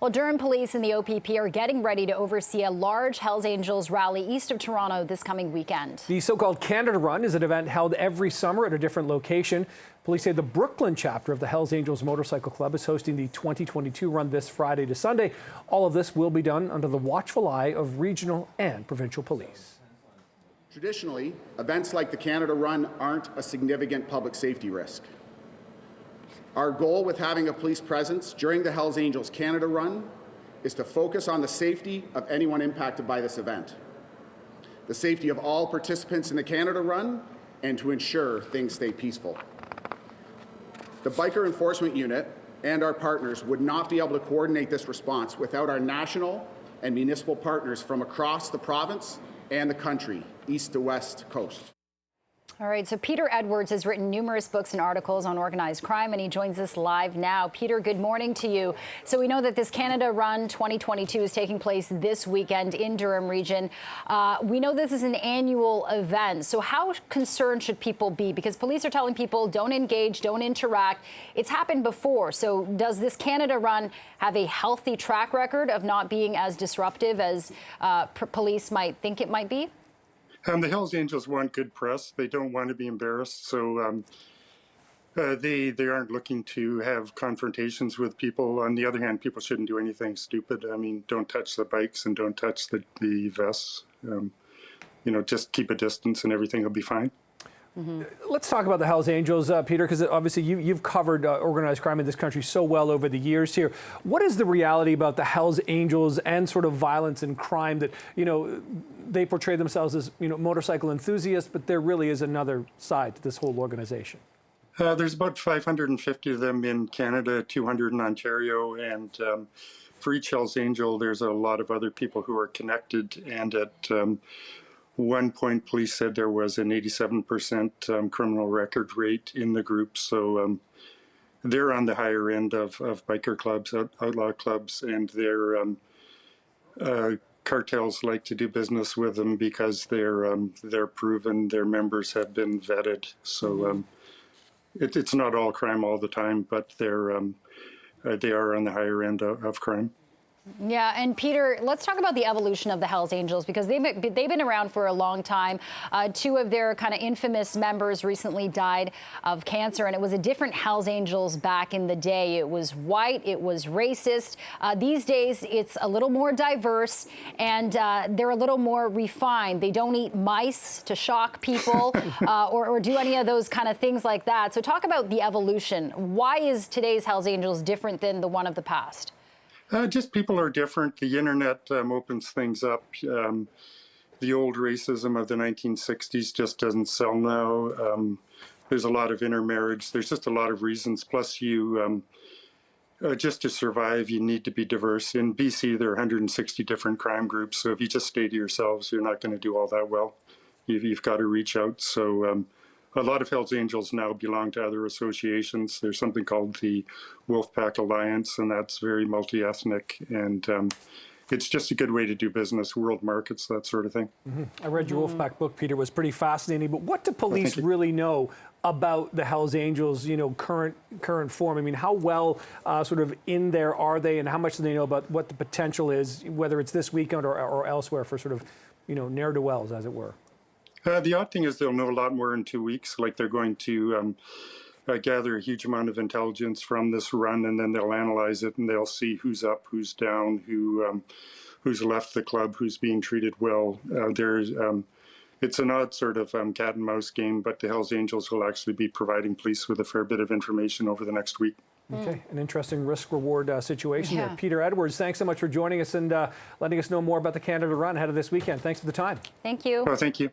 Well, Durham Police and the OPP are getting ready to oversee a large Hells Angels rally east of Toronto this coming weekend. The so-called Canada Run is an event held every summer at a different location. Police say the Brooklyn chapter of the Hells Angels Motorcycle Club is hosting the 2022 run this Friday to Sunday. All of this will be done under the watchful eye of regional and provincial police. Traditionally, events like the Canada Run aren't a significant public safety risk. Our goal with having a police presence during the Hells Angels Canada Run is to focus on the safety of anyone impacted by this event, the safety of all participants in the Canada Run, and to ensure things stay peaceful. The Biker Enforcement Unit and our partners would not be able to coordinate this response without our national and municipal partners from across the province and the country, east to west coast. All right, so Peter Edwards has written numerous books and articles on organized crime, and he joins us live now. Peter, good morning to you. So we know that this Canada Run 2022 is taking place this weekend in Durham region. We know this is an annual event. So how concerned should people be? Because police are telling people don't engage, don't interact. It's happened before. So does this Canada Run have a healthy track record of not being as disruptive as police might think it might be? The Hells Angels want good press. They don't want to be embarrassed, so they aren't looking to have confrontations with people. On the other hand, people shouldn't do anything stupid. I mean, don't touch the bikes and don't touch the vests. Just keep a distance and everything will be fine. Mm-hmm. Let's talk about the Hells Angels, Peter, because obviously you've covered organized crime in this country so well over the years here. What is the reality about the Hells Angels and sort of violence and crime that, they portray themselves as, motorcycle enthusiasts, but there really is another side to this whole organization? There's about 550 of them in Canada, 200 in Ontario, and for each Hells Angel, there's a lot of other people who are connected, and at one point, police said there was an 87% criminal record rate in the group. So they're on the higher end of biker clubs, outlaw clubs, and their cartels like to do business with them because they're proven. Their members have been vetted. So it's not all crime all the time, but they are on the higher end of crime. Yeah, and Peter, let's talk about the evolution of the Hells Angels, because they've been around for a long time. Two of their kind of infamous members recently died of cancer, and it was a different Hells Angels back in the day. It was white, it was racist. These days, it's a little more diverse, and they're a little more refined. They don't eat mice to shock people or do any of those kind of things like that. So talk about the evolution. Why is today's Hells Angels different than the one of the past? Just people are different. The internet opens things up. The old racism of the 1960s just doesn't sell now. There's a lot of intermarriage. There's just a lot of reasons. Plus, just to survive, you need to be diverse. In BC, there are 160 different crime groups. So if you just stay to yourselves, you're not going to do all that well. You've got to reach out. So a lot of Hells Angels now belong to other associations. There's something called the Wolfpack Alliance, and that's very multi-ethnic, and it's just a good way to do business, world markets, that sort of thing. Mm-hmm. I read your Wolfpack book, Peter. It was pretty fascinating. But what do police really know about the Hells Angels, current form? I mean, how well sort of in there are they, and how much do they know about what the potential is, whether it's this weekend or elsewhere, for sort of, ne'er-do-wells, as it were? The odd thing is they'll know a lot more in 2 weeks. Like they're going to gather a huge amount of intelligence from this run, and then they'll analyze it, and they'll see who's up, who's down, who's left the club, who's being treated well. It's an odd sort of cat and mouse game, but the Hells Angels will actually be providing police with a fair bit of information over the next week. Okay, an interesting risk-reward situation there. Peter Edwards, thanks so much for joining us and letting us know more about the Canada Run ahead of this weekend. Thanks for the time. Thank you. Oh, thank you.